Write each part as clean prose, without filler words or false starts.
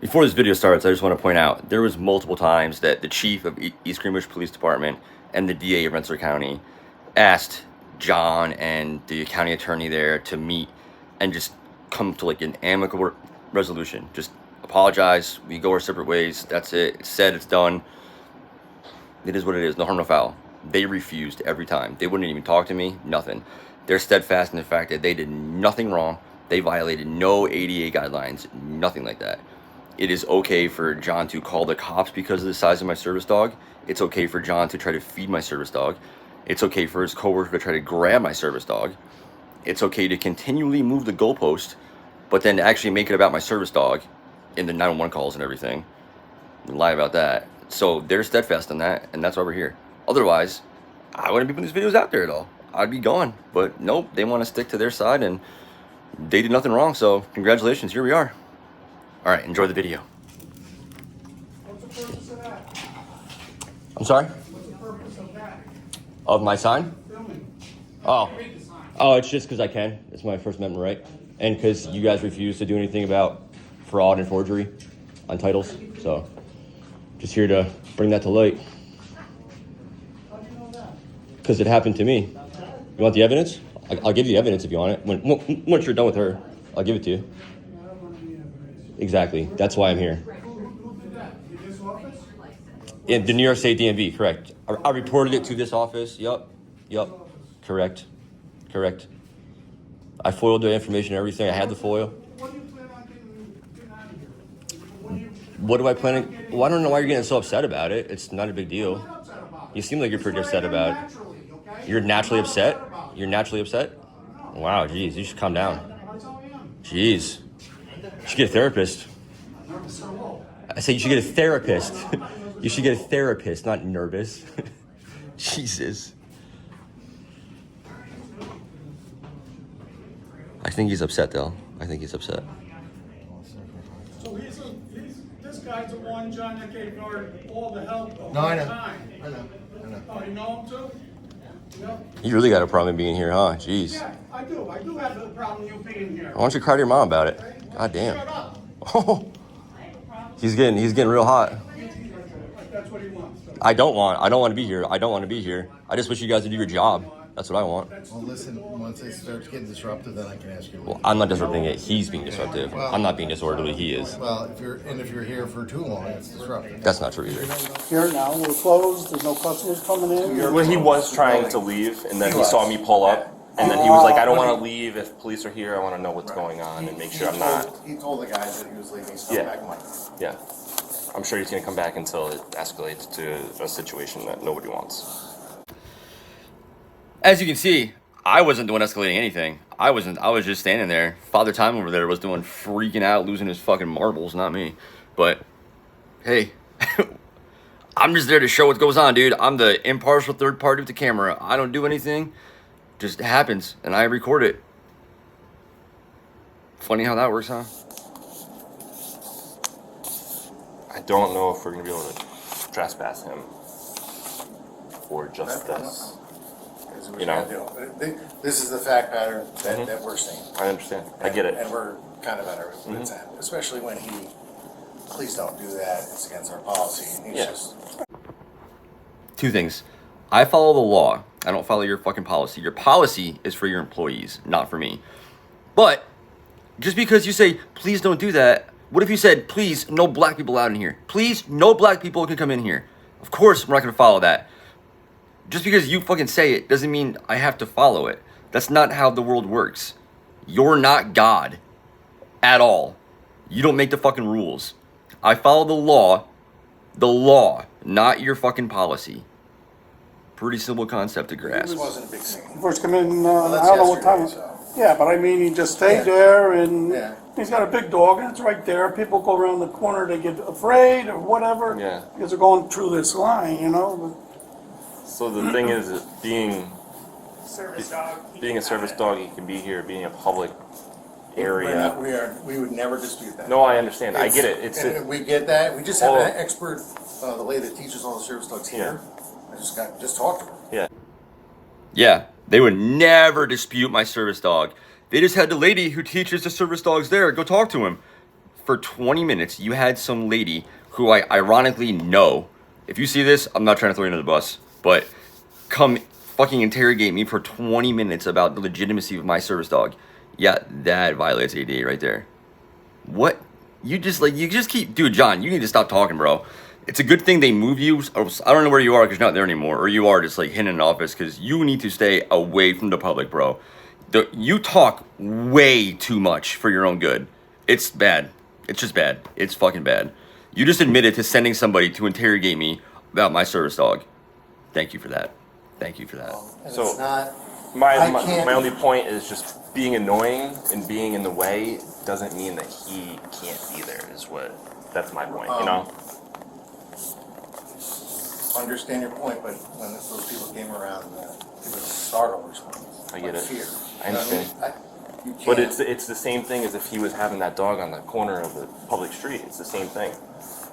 Before this video starts, I just want to point out there was multiple times that the chief of East Greenwich Police Department and the DA of Rensselaer County asked John and the county attorney there to meet and just come to like an amicable resolution. Just apologize. We go our separate ways. That's it. It's said. It's done. It is what it is. No harm, no foul. They refused every time. They wouldn't even talk to me. Nothing. They're steadfast in the fact that they did nothing wrong. They violated no ADA guidelines. Nothing like that. It is okay for John to call the cops because of the size of my service dog. It's okay for John to try to feed my service dog. It's okay for his coworker to try to grab my service dog. It's okay to continually move the goalpost, but then to actually make it about my service dog in the 911 calls and everything. And lie about that. So they're steadfast on that, and that's why we're here. Otherwise, I wouldn't be putting these videos out there at all. I'd be gone. But nope, they want to stick to their side, and they did nothing wrong. So congratulations, here we are. All right, enjoy the video. What's the purpose of that? I'm sorry? What's the purpose of that? Of my sign? Filming. Oh. Read the sign. Oh, it's just because I can. It's my First Amendment right. And because you guys refuse to do anything about fraud and forgery on titles. So just here to bring that to light. How do you know that? Because it happened to me. You want the evidence? I'll give you the evidence if you want it. Once you're done with her, I'll give it to you. I don't want any evidence. Exactly. That's why I'm here. Who did that? In this office? In the New York State DMV, correct. I reported it to this office. Yup. Correct. I foiled the information and everything. I had the foil. What do you plan on getting out of here? What do you? What do I plan on? Well, I don't know why you're getting so upset about it. It's not a big deal. I'm not upset about it. You seem like you're pretty This is what upset I am about it. naturally, okay? You're naturally I'm not upset? about it. You're naturally upset? Wow, geez, you should calm down. That's how I am. Jeez. You should get a therapist. Nervous or what? I say you should get a therapist. You should get a therapist, not nervous. Jesus. I think he's upset, though. I think he's upset. So this guy's the one, John, that gave Nord all the help of No, I the know. time. I know. Oh, you know him too? Yep. You really got a problem being here, huh? Jeez. Yeah, I do. I do have a problem you being here. Why don't you cry to your mom about it? God damn. Shut up. Oh, he's getting real hot. That's what he wants. So I don't want to be here. I don't want to be here. I just wish you guys would do your job. That's what I want. Well, listen, once it starts getting disruptive, then I can ask you. Well, I'm not disrupting it. He's being disruptive. I'm not being disorderly. He is. Well, if you're here for too long, it's disruptive. That's not true either. here now, we're closed. There's no customers coming in. Well, he was trying to leave, and then he saw me pull up, and then he was like, "I don't want to leave. If police are here, I want to know what's going on and make sure I'm not." He told the guys that he was leaving stuff Yeah. back Monday. Yeah, I'm sure he's gonna come back until it escalates to a situation that nobody wants. As you can see, I wasn't the one escalating anything. I was just standing there. Father Time over there was doing freaking out, losing his fucking marbles, not me. But hey, I'm just there to show what goes on, dude. I'm the impartial third party with the camera. I don't do anything. Just happens, and I record it. Funny how that works, huh? I don't know if we're gonna be able to trespass him for just this. This is what You you know. gotta do. This is the fact pattern that we're seeing. I understand. I get And it. we're kind of at our wits' end, especially when please don't do that. It's against our policy. And he's Yeah. just. Two things. I follow the law. I don't follow your fucking policy. Your policy is for your employees, not for me. But just because you say, please don't do that, what if you said, please, no black people out in here? Please, no black people can come in here. Of course, we're not going to follow that. Just because you fucking say it doesn't mean I have to follow it. That's not how the world works. You're not God at all. You don't make the fucking rules. I follow the law, not your fucking policy. Pretty simple concept to grasp. This wasn't a big scene. First come in, that's I don't know what time. yesterday, so. Yeah, but I mean, he just stayed Yeah. there, and Yeah. he's got a big dog, and it's right there. People go around the corner, they get afraid or whatever. Yeah. Because they're going through this line, you know. So the thing is, being Service dog. a service dog, he can be here, being a public area. We would never dispute that. No, I understand. I get it. It's And we get that. We just have Oh. an expert, the lady that teaches all the service dogs here. I just talked to her. yeah. Yeah, they would never dispute my service dog. They just had the lady who teaches the service dogs there go talk to him. for 20 minutes, you had some lady who I ironically know. If you see this, I'm not trying to throw you under the bus, but come fucking interrogate me for 20 minutes about the legitimacy of my service dog. Yeah, that violates ADA right there. What? You just keep, dude, John, you need to stop talking, bro. It's a good thing they moved you. I don't know where you are because you're not there anymore, or you are just like hidden in an office because you need to stay away from the public, bro. You talk way too much for your own good. It's bad. It's just bad. It's fucking bad. You just admitted to sending somebody to interrogate me about my service dog. Thank you for that. Thank you for that. And So- it's not, My I can't- only point is just being annoying and being in the way doesn't mean that he can't be there. That's my point. You know. understand your point, but when those people came around, it was a startle response. I get like it. Fear. I understand. You But can't- it's the same thing as if he was having that dog on the corner of the public street. It's the same thing.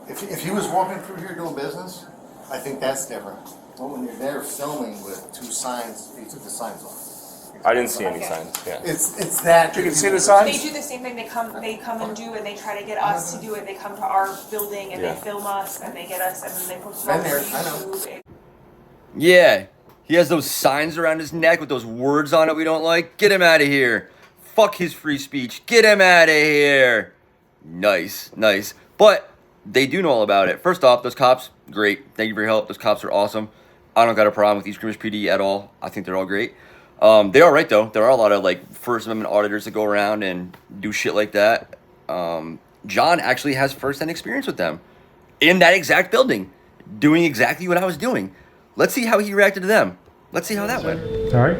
If he was walking through here doing business, I think that's different. But when you're there filming with two signs, he took the signs off. I didn't see any Okay. signs. Yeah. It's that. You can see the They signs? do the same thing, they come and do, and they try to get us to do it, they come to our building and Yeah. they film us, and they get us, and then they post it Been on there, I know. YouTube. Yeah, he has those signs around his neck with those words on it we don't like. Get him out of here. Fuck his free speech. Get him out of here. Nice, nice. But they do know all about it. First off, those cops, great. Thank you for your help. Those cops are awesome. I don't got a problem with East Greenwich PD at all. I think they're all great. They are right though. There are a lot of like First Amendment auditors that go around and do shit like that. John actually has firsthand experience with them in that exact building, doing exactly what I was doing. Let's see how he reacted to them. Let's see how that went. All right.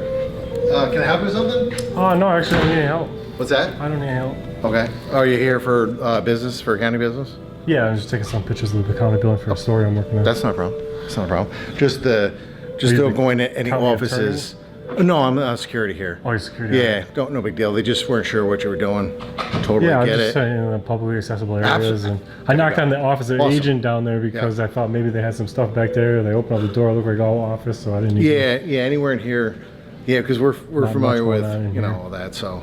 Can I help you with something? Oh, no, actually, I don't need any help. What's that? I don't need any help. Okay. Are you here for business, for county business? Yeah, I'm just taking some pictures of the county building for a story I'm working on. That's not a problem. That's not a problem. Just Are you don't the go into any county offices. No, I'm security here. Oh, you're security. Yeah, no big deal. They just weren't sure what you were doing. Totally Yeah, I'm get just it. saying in the publicly accessible areas. Absolutely. And I knocked on the office of Awesome. agent down there because I thought maybe they had some stuff back there. They opened up the door, it looked like all office, so I didn't need to. Yeah, anywhere in here. Yeah, because we're Not familiar much with going on in you know here. all that. So,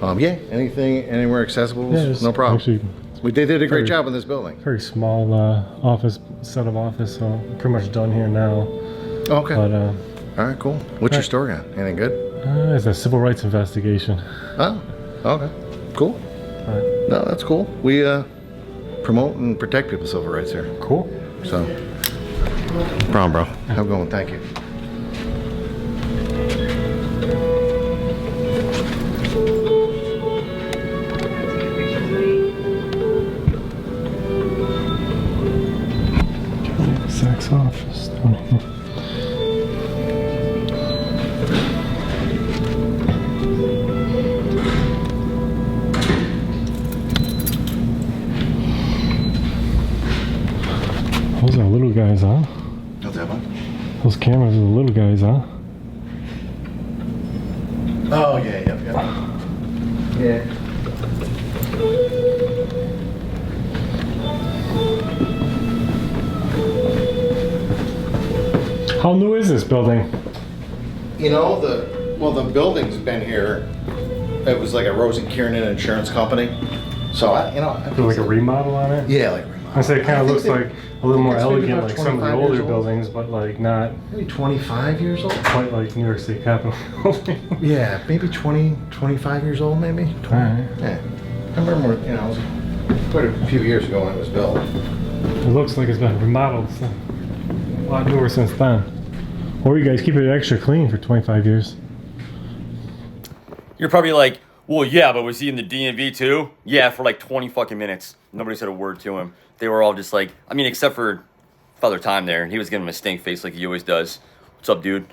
anything anywhere accessible, Yeah, it's no problem. Actually, They did a great very- job in this building. very small office, set of office, so pretty much done here now. Okay. But All right, cool. What's your right. story on? Anything good? it's a civil rights investigation. Oh, okay. Cool. All right. No, that's cool. We promote and protect people's civil rights here. Cool. So, no problem, bro. Have a good one. Thank you. Sex office down here. Those are little guys, huh? What's that one? Those cameras are the little guys, huh? Oh, yeah. Yeah. How new is this building? You know, the building's been here. It was like a Rosen Kiernan insurance company. So, I There's like a remodel on it? yeah, like I say it kind of looks like a little more it's maybe elegant, about like some of the 25 older years old. buildings, but like not maybe 25 years old. quite like New York State Capitol building. Yeah, maybe 20, 25 years old, maybe. 20. Alright. Yeah. I remember, it was quite a few years ago when it was built. It looks like it's been remodeled, so a lot newer since then. Or you guys keep it extra clean for 25 years. You're probably like, well, yeah, but was he in the DMV too? Yeah, for like 20 fucking minutes. Nobody said a word to him. They were all just like, I mean, except for Father Time there. He was giving him a stink face like he always does. What's up, dude?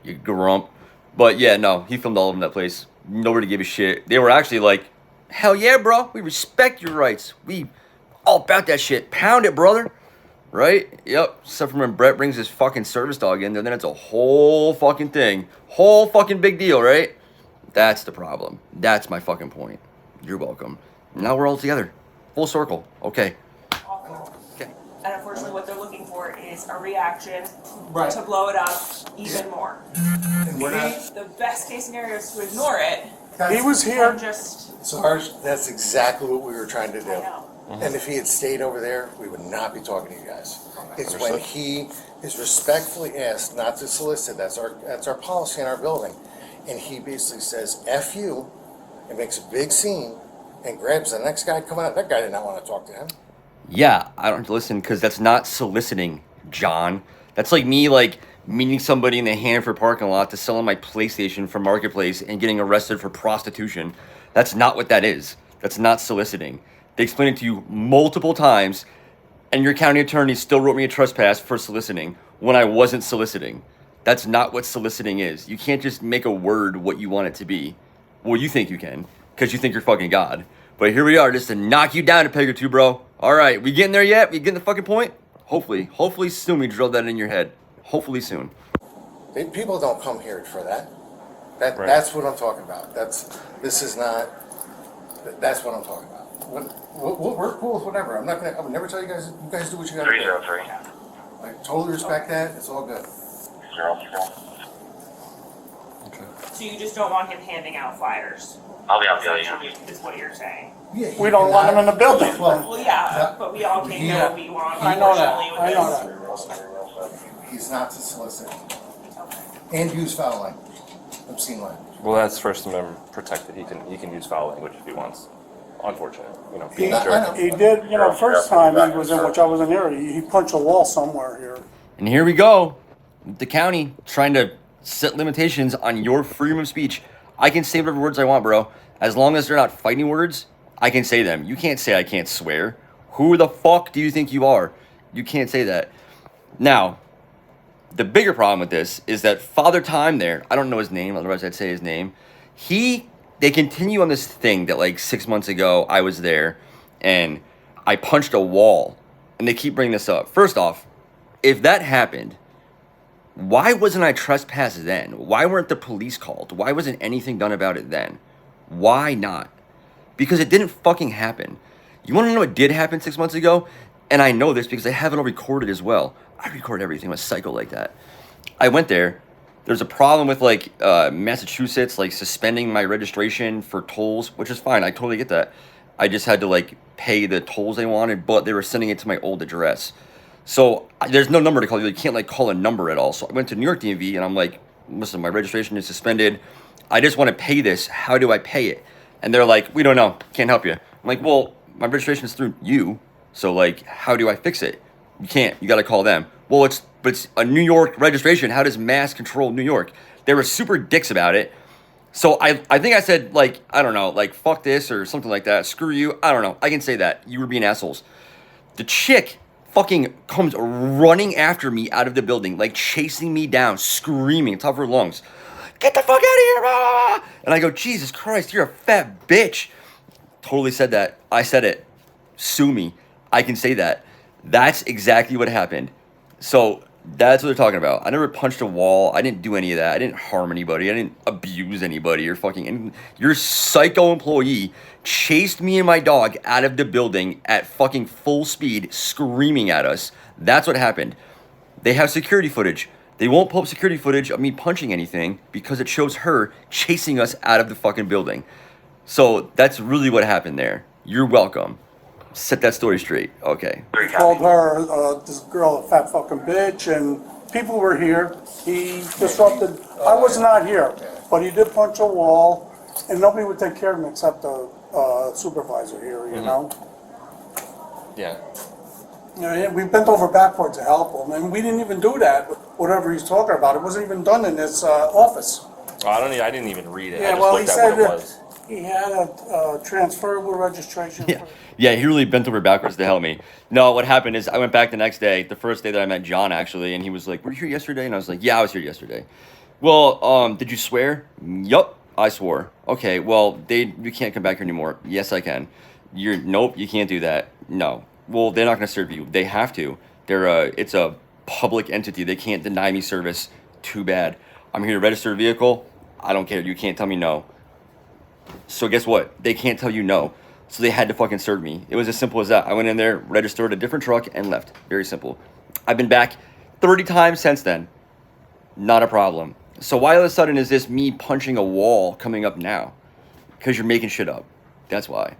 You grump. But yeah, no, he filmed all of them in that place. Nobody gave a shit. They were actually like, hell yeah, bro. We respect your rights. We all about that shit. Pound it, brother. Right? Yep. Except for when Brett brings his fucking service dog in there, then it's a whole fucking thing. Whole fucking big deal, right? That's the problem. That's my fucking point. You're welcome. Now we're all together. Full circle. Okay. Awful. Okay. And unfortunately, what they're looking for is a reaction Right. to blow it up even more. And we're not. The best case scenario is to ignore it He was here. and just, Sarge, that's exactly what we were trying to I do. know. And if he had stayed over there, we would not be talking to you guys. It's when he is respectfully asked not to solicit, that's our policy in our building. And he basically says, F you, and makes a big scene, and grabs the next guy coming up. That guy did not want to talk to him. Yeah, I don't have to listen because that's not soliciting, John. That's like me, like, meeting somebody in the Hanford parking lot to sell them my PlayStation from Marketplace and getting arrested for prostitution. That's not what that is. That's not soliciting. They explained it to you multiple times, and your county attorney still wrote me a trespass for soliciting when I wasn't soliciting. That's not what soliciting is. You can't just make a word what you want it to be. Well, you think you can, because you think you're fucking God. But here we are, just to knock you down a peg or two, bro. All right, we getting there yet? We getting the fucking point? Hopefully soon we drill that in your head. Hopefully soon. People don't come here for that. Right. That's what I'm talking about. That's what I'm talking about. We're cool with whatever. I would never tell you guys do what you gotta do. 303. I totally respect that. It's all good. 00. So you just don't want him handing out flyers, I'll be out the other end. is what you're saying. Yeah, We don't want him in the building. Well, yeah, but we all came here what we want, I know that, unfortunately, I with know this. that. He's not to solicit Okay. and use foul language, obscene language. Well, that's First Amendment protected. He can use foul language if he wants. Unfortunate, He- being a I jerk. know. He did, first time he was in, which I wasn't here, he punched a wall somewhere here. And here we go. The county trying to set limitations on your freedom of speech. I can say whatever words I want, bro. As long as they're not fighting words, I can say them. You can't say I can't swear. Who the fuck do you think you are? You can't say that. Now, the bigger problem with this is that Father Time there, I don't know his name, otherwise I'd say his name. They continue on this thing that like 6 months ago I was there and I punched a wall. And they keep bringing this up. First off, if that happened, why wasn't I trespassed then? Why weren't the police called? Why wasn't anything done about it then? Why not? Because it didn't fucking happen. You want to know what did happen 6 months ago? And I know this because I have it all recorded as well. I record everything. I'm a psycho like that. I went there. There's a problem with like Massachusetts like suspending my registration for tolls, which is fine. I totally get that. I just had to like pay the tolls they wanted, but they were sending it to my old address. So there's no number to call. You can't like call a number at all. So I went to New York DMV and I'm like, listen, my registration is suspended. I just want to pay this. How do I pay it? And they're like, we don't know. Can't help you. I'm like, well, my registration is through you. So like, how do I fix it? You can't. You got to call them. Well, it's a New York registration. How does Mass control New York? They were super dicks about it. So I think I said like, I don't know, like fuck this or something like that. Screw you. I don't know. I can say that. You were being assholes. The chick fucking comes running after me out of the building, like chasing me down, screaming, top of her lungs. Get the fuck out of here. Blah! And I go, Jesus Christ, you're a fat bitch. Totally said that. I said it. Sue me. I can say that. That's exactly what happened. So that's what they're talking about. I never punched a wall. I didn't do any of that. I didn't harm anybody. I didn't abuse anybody or fucking anything. Your psycho employee chased me and my dog out of the building at fucking full speed, screaming at us. That's what happened. They have security footage. They won't pull up security footage of me punching anything because it shows her chasing us out of the fucking building. So that's really what happened there. You're welcome. Set that story straight. Okay. He called her, this girl, a fat fucking bitch, and people were here. He disrupted, I was not here, but he did punch a wall, and nobody would take care of him except the supervisor here, you know? Yeah. Yeah, we bent over backwards to help him, and we didn't even do that. Whatever he's talking about, it wasn't even done in his office. Oh, I didn't even read it. I Yeah, just well, he looked at said what it that was. he had a transferable registration. Yeah. Yeah, he really bent over backwards to help me. No, what happened is I went back the next day, the first day that I met John actually, and he was like, were you here yesterday? And I was like, yeah, I was here yesterday. Well, did you swear? Yup, I swore. Okay, well, you can't come back here anymore. Yes, I can. Nope, you can't do that. No. Well, they're not going to serve you. They have to. It's a public entity. They can't deny me service. Too bad. I'm here to register a vehicle. I don't care. You can't tell me no. So guess what? They can't tell you no. So they had to fucking serve me. It was as simple as that. I went in there, registered a different truck, and left. Very simple. I've been back 30 times since then. Not a problem. So why all of a sudden is this me punching a wall coming up now? Because you're making shit up. That's why.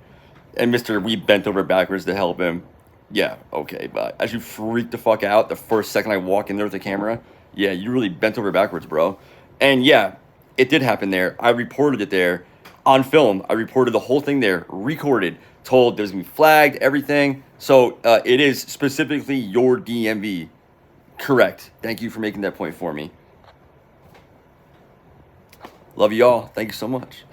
And Mr. We bent over backwards to help him. Yeah, okay, but as you freak the fuck out the first second I walk in there with the camera, yeah, you really bent over backwards, bro. And yeah, it did happen there. I reported it there on film. I reported the whole thing there, recorded, told there's gonna be flagged, everything. So it is specifically your DMV. Correct. Thank you for making that point for me. Love you all. Thank you so much.